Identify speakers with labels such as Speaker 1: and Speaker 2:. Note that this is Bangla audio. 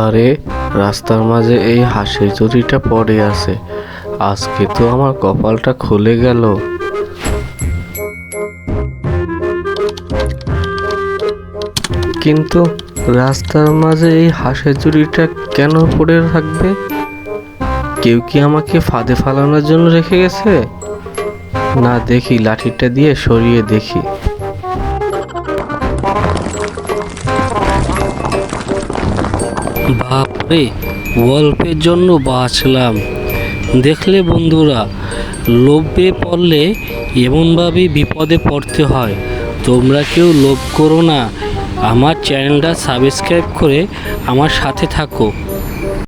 Speaker 1: আরে, রাস্তার মাঝে এই হাঁসের চুরিটা পড়ে আছে। আজকে তো আমার কপালটা খুলে গেল। কিন্তু রাস্তার মাঝে এই হাঁসের চুরিটা কেন পড়ে থাকবে? কেউ কি আমাকে ফাঁদে ফালানোর জন্য রেখে গেছে? না, দেখি লাঠিটা দিয়ে সরিয়ে দেখি।
Speaker 2: বাপরে, গল্পের জন্য বাঁচলাম। দেখলে বন্ধুরা, লোভে পড়লে এমনভাবে বিপদে পড়তে হয়। তোমরা কেউ লোভ করো না। আমার চ্যানেলটা সাবস্ক্রাইব করে আমার সাথে থাকো।